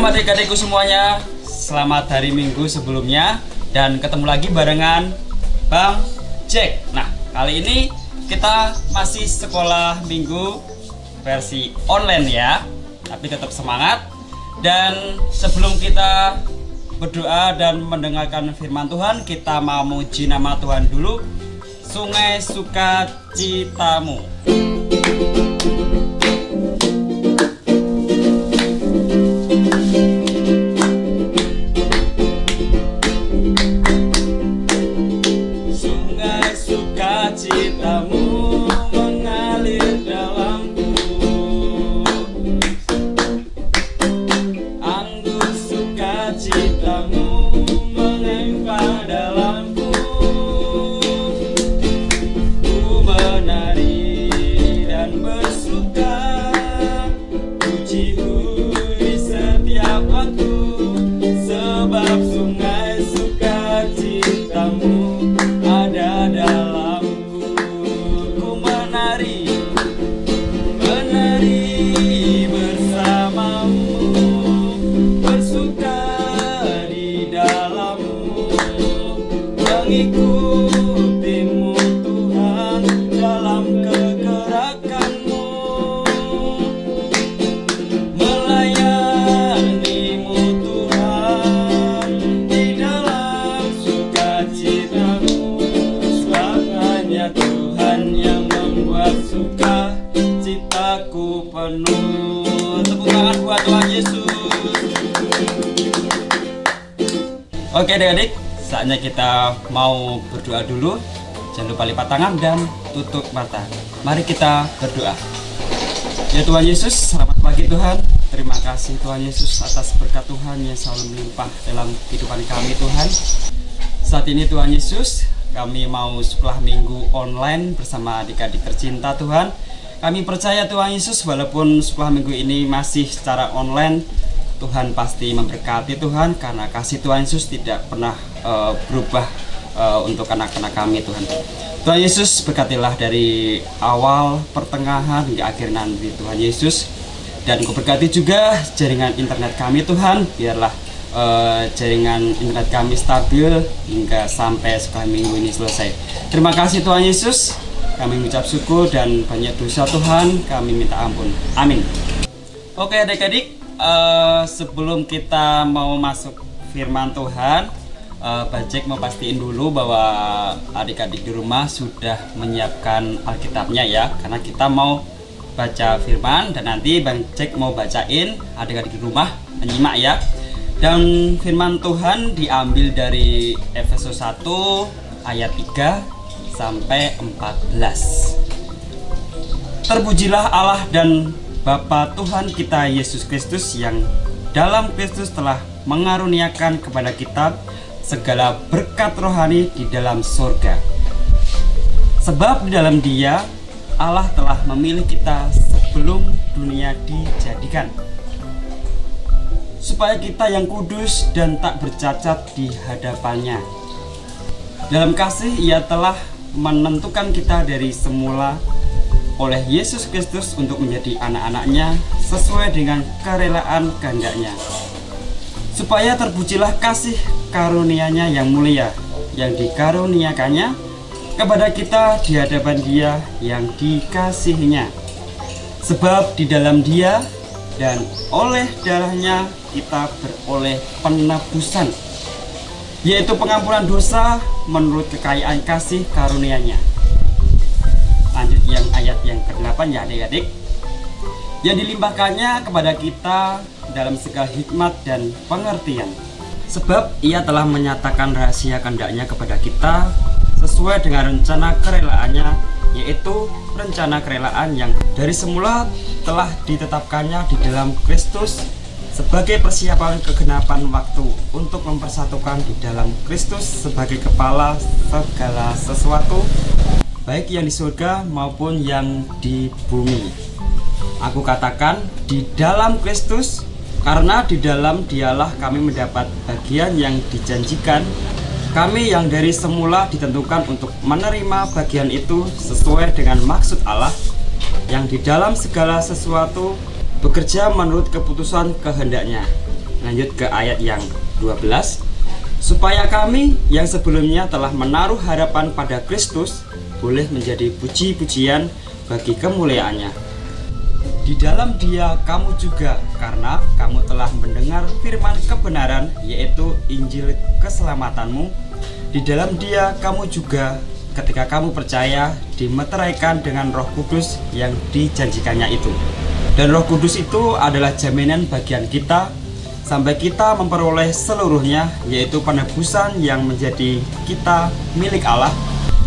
Shalom adik-adikku semuanya, selamat hari Minggu sebelumnya. Dan ketemu lagi barengan Bang Jack. Nah, kali ini kita masih sekolah minggu versi online ya, tapi tetap semangat. Dan sebelum kita berdoa dan mendengarkan firman Tuhan, kita mau memuji nama Tuhan dulu. Sungai Sukacitamu. Sukacitamu mengalir dalamku, anggur sukacitamu melimpah dalamku. Ku menari dan bersuka, pujiku di setiap waktu, sebab sungai sukacitamu ada dalamku. Ku menari bersamamu, bersuka di dalammu, mengikutimu Tuhan dalam kegerakanmu, melayanimu Tuhan di dalam sukacitamu. Tuhan yang membuat sukacitaku penuh. Tepuk tangan buat Tuhan Yesus. Oke adik-adik, saatnya kita mau berdoa dulu. Jangan lupa lipat tangan dan tutup mata. Mari kita berdoa. Ya Tuhan Yesus, selamat pagi Tuhan. Terima kasih Tuhan Yesus atas berkat Tuhan yang selalu melimpah dalam kehidupan kami Tuhan. Saat ini Tuhan Yesus, kami mau sekolah minggu online bersama adik-adik tercinta Tuhan. Kami percaya Tuhan Yesus, walaupun sekolah minggu ini masih secara online, Tuhan pasti memberkati Tuhan, karena kasih Tuhan Yesus tidak pernah berubah untuk anak-anak kami Tuhan. Tuhan Yesus, berkatilah dari awal, pertengahan, hingga akhir nanti Tuhan Yesus. Dan Kau berkati juga jaringan internet kami Tuhan, biarlah jaringan internet kami stabil hingga sampai sekolah minggu ini selesai. Terima kasih Tuhan Yesus, kami mengucap syukur dan banyak dosa Tuhan kami minta ampun. Amin. Oke adik-adik, sebelum kita mau masuk firman Tuhan, Bang Jack mau pastiin dulu bahwa adik-adik di rumah sudah menyiapkan Alkitabnya ya, karena kita mau baca firman dan nanti Bang Jack mau bacain, adik-adik di rumah menyimak ya. Dan firman Tuhan diambil dari Efesus 1 ayat 3 sampai 14. Terpujilah Allah dan Bapa Tuhan kita Yesus Kristus, yang dalam Kristus telah mengaruniakan kepada kita segala berkat rohani di dalam surga. Sebab di dalam Dia Allah telah memilih kita sebelum dunia dijadikan, supaya kita yang kudus dan tak bercacat di hadapannya. Dalam kasih Ia telah menentukan kita dari semula oleh Yesus Kristus untuk menjadi anak-anak-Nya sesuai dengan kerelaan kehendak-Nya, supaya terpujilah kasih karunia-Nya yang mulia, yang dikaruniakannya kepada kita di hadapan Dia yang dikasihinya. Sebab di dalam Dia dan oleh darah-Nya kita beroleh penebusan, yaitu pengampunan dosa menurut kekayaan kasih karunia-Nya. Lanjut yang ayat yang ke-8 ya adik-adik. Yang dilimpahkannya kepada kita dalam segala hikmat dan pengertian, sebab Ia telah menyatakan rahasia kehendak-Nya kepada kita sesuai dengan rencana kerelaannya, yaitu rencana kerelaan yang dari semula telah ditetapkannya di dalam Kristus sebagai persiapan kegenapan waktu, untuk mempersatukan di dalam Kristus sebagai kepala segala sesuatu, baik yang di surga maupun yang di bumi. Aku katakan di dalam Kristus, karena di dalam Dialah kami mendapat bagian yang dijanjikan, kami yang dari semula ditentukan untuk menerima bagian itu sesuai dengan maksud Allah, yang di dalam segala sesuatu bekerja menurut keputusan kehendak-Nya, Lanjut ke ayat yang 12. Supaya kami yang sebelumnya telah menaruh harapan pada Kristus boleh menjadi puji-pujian bagi kemuliaannya. Di dalam Dia kamu juga, karena kamu telah mendengar firman kebenaran, yaitu Injil keselamatanmu. Di dalam Dia kamu juga, ketika kamu percaya, dimeteraikan dengan Roh Kudus yang dijanjikannya itu. Dan Roh Kudus itu adalah jaminan bagian kita sampai kita memperoleh seluruhnya, yaitu penebusan yang menjadi kita milik Allah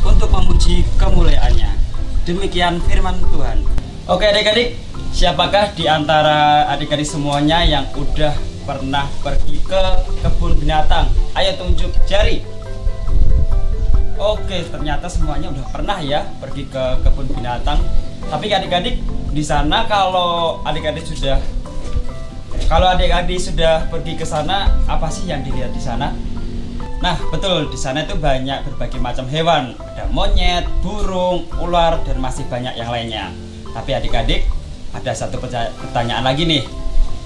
untuk memuji kemuliaannya. Demikian firman Tuhan. Oke adik-adik, siapakah di antara adik-adik semuanya yang udah pernah pergi ke kebun binatang? Ayo tunjuk jari. Oke, ternyata semuanya udah pernah ya pergi ke kebun binatang. Tapi adik-adik di sana, kalau adik-adik sudah pergi ke sana, apa sih yang dilihat di sana? Nah, betul, di sana itu banyak berbagai macam hewan. Ada monyet, burung, ular, dan masih banyak yang lainnya. Tapi adik-adik, ada satu pertanyaan lagi nih.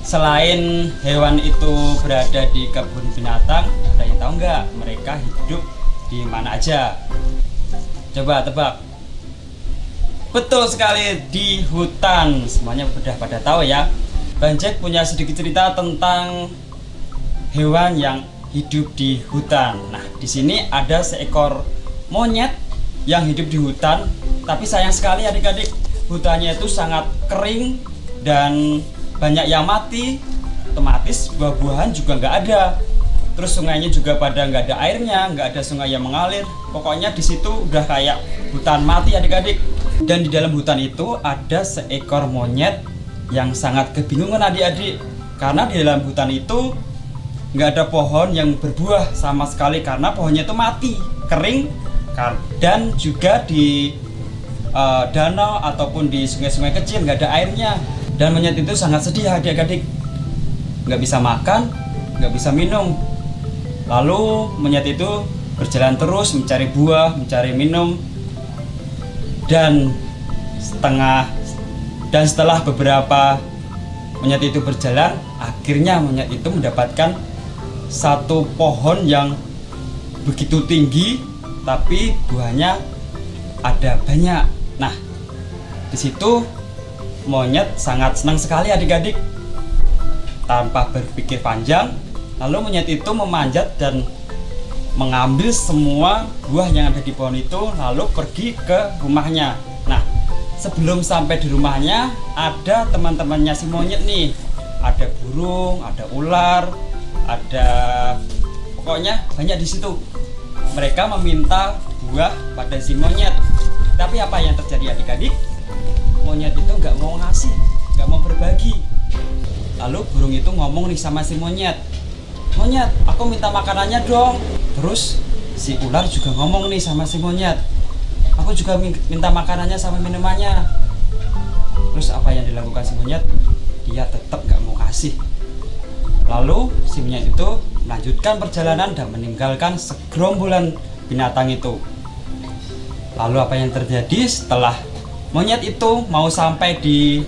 Selain hewan itu berada di kebun binatang, ada yang tahu nggak mereka hidup di mana aja? Coba tebak. Betul sekali, di hutan. Semuanya sudah pada tahu ya. Bang Jack punya sedikit cerita tentang hewan yang hidup di hutan. Nah, di sini ada seekor monyet yang hidup di hutan, tapi sayang sekali adik-adik, hutannya itu sangat kering dan banyak yang mati. Otomatis buah-buahan juga nggak ada. Terus sungainya juga pada nggak ada airnya, nggak ada sungai yang mengalir. Pokoknya di situ udah kayak hutan mati adik-adik. Dan di dalam hutan itu ada seekor monyet yang sangat kebingungan adik-adik, karena di dalam hutan itu nggak ada pohon yang berbuah sama sekali karena pohonnya itu mati, kering, dan juga di danau ataupun di sungai-sungai kecil nggak ada airnya. Dan monyet itu sangat sedih adik-adik, nggak bisa makan, nggak bisa minum. Lalu monyet itu berjalan terus mencari buah, mencari minum, dan setelah beberapa monyet itu berjalan, akhirnya monyet itu mendapatkan satu pohon yang begitu tinggi, tapi buahnya ada banyak. Nah, di situ monyet sangat senang sekali adik-adik. Tanpa berpikir panjang, lalu monyet itu memanjat dan mengambil semua buah yang ada di pohon itu, lalu pergi ke rumahnya. Nah, sebelum sampai di rumahnya, ada teman-temannya si monyet nih. Ada burung, ada ular, ada pokoknya banyak di situ. Mereka meminta buah pada si monyet. Tapi apa yang terjadi adik-adik? Monyet itu nggak mau ngasih, nggak mau berbagi. Lalu burung itu ngomong nih sama si monyet, "Monyet, aku minta makanannya dong." Terus si ular juga ngomong nih sama si monyet, "Aku juga minta makanannya sama minumannya." Terus apa yang dilakukan si monyet? Dia tetap gak mau kasih. Lalu si monyet itu melanjutkan perjalanan dan meninggalkan segerombolan binatang itu. Lalu apa yang terjadi setelah monyet itu mau sampai di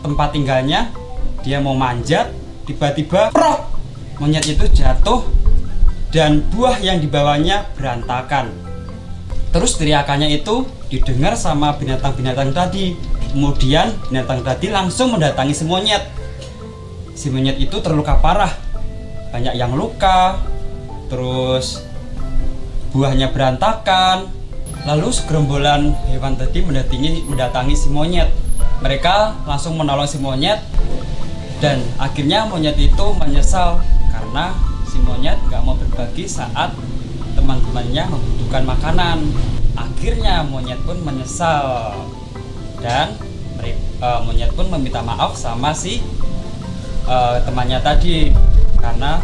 tempat tinggalnya, dia mau manjat, tiba-tiba prok, monyet itu jatuh dan buah yang dibawanya berantakan. Terus teriakannya itu didengar sama binatang-binatang tadi. Kemudian binatang tadi langsung mendatangi si monyet. Si monyet itu terluka parah, banyak yang luka, terus buahnya berantakan. Lalu segerombolan hewan tadi mendatangi si monyet. Mereka langsung menolong si monyet, dan akhirnya monyet itu menyesal karena si monyet gak mau berbagi saat teman-temannya membutuhkan makanan. Akhirnya monyet pun menyesal dan monyet pun meminta maaf sama si temannya tadi karena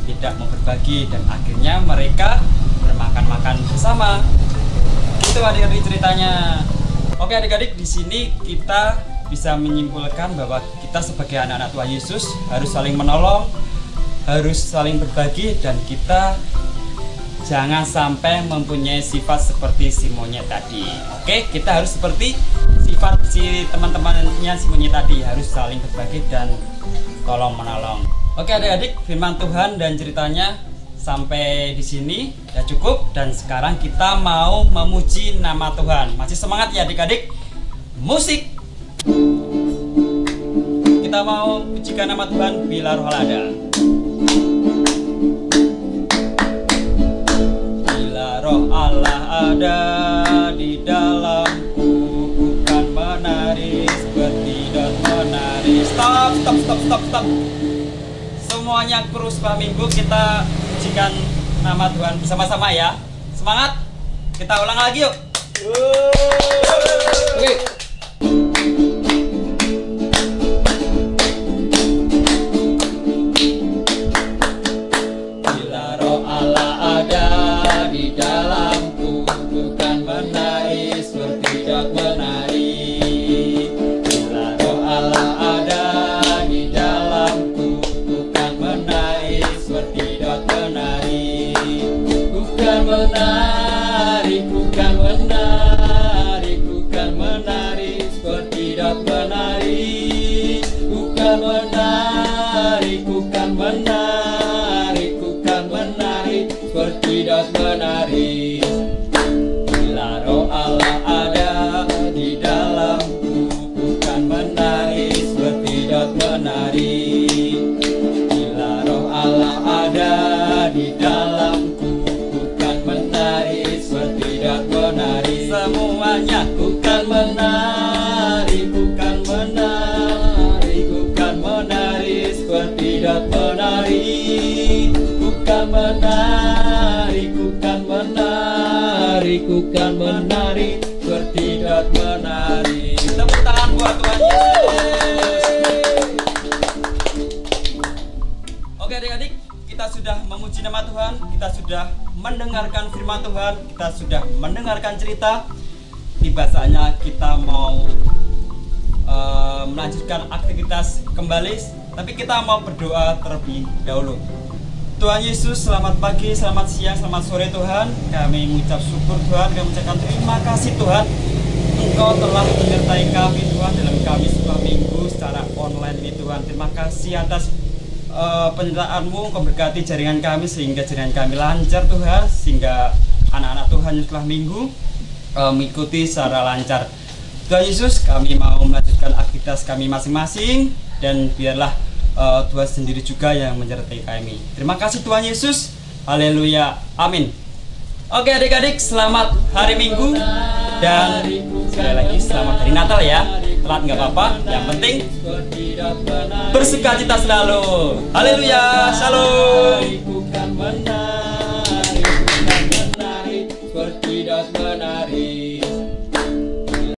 tidak mau berbagi, dan akhirnya mereka bermakan-makan bersama. Gitu adik-adik ceritanya. Oke adik-adik, di sini kita bisa menyimpulkan bahwa kita sebagai anak-anak Tuhan Yesus harus saling menolong, harus saling berbagi, dan kita jangan sampai mempunyai sifat seperti si monyet tadi. Oke, kita harus seperti sifat si teman-temannya si monyet tadi, harus saling berbagi dan tolong menolong. Oke adik-adik, firman Tuhan dan ceritanya sampai di sini ya cukup, dan sekarang kita mau memuji nama Tuhan. Masih semangat ya adik-adik? Musik. Kita mau pujikan nama Tuhan bila roh Allah ada. Bila roh Allah ada di dalamku, bukan menari seperti dan menari. Stop. Semuanya kru sekolah minggu, kita pujikan nama Tuhan bersama-sama ya. Semangat. Kita ulang lagi yuk. Oke. Bila roh Allah ada di dalamku, bukan menari seperti dan menari. Bila roh Allah ada di dalamku, bukan menari seperti dan menari. Bukan menari, bukan menari, bukan menari seperti dan menari. Bukan menari, bukan menari, bukan menari seperti dan menari. Bila roh Allah ada di dalamku, bukan menari seperti dan menari. Bila roh Allah ada di dalamku, bukan menari seperti dan menari. Semuanya bukan menari, bukan menari, bukan menari seperti dan menari. Bukan menari, bukan menari, bukan menari seperti dan menari. Tepuk tangan buat Tuhan Yesus. Oke adik-adik, kita sudah memuji nama Tuhan, kita sudah mendengarkan firman Tuhan, kita sudah mendengarkan cerita. Tiba saatnya kita mau melanjutkan aktivitas kembali, tapi kita mau berdoa terlebih dahulu. Tuhan Yesus, selamat pagi, selamat siang, selamat sore Tuhan. Kami mengucap syukur Tuhan, kami mengucapkan terima kasih Tuhan. Engkau telah menyertai kami Tuhan dalam kami sebuah minggu secara online ini Tuhan. Terima kasih atas penyertaan-Mu. Engkau berkati jaringan kami sehingga jaringan kami lancar Tuhan, sehingga anak-anak Tuhan yang setelah minggu mengikuti secara lancar. Tuhan Yesus, kami mau melanjutkan aktivitas kami masing-masing, dan biarlah Tuhan sendiri juga yang menyertai kami. Terima kasih Tuhan Yesus. Haleluya. Amin. Oke adik-adik, selamat hari Minggu, dan sekali lagi selamat hari Natal ya. Telat nggak apa-apa, yang penting bersukacita selalu. Haleluya. Shalom.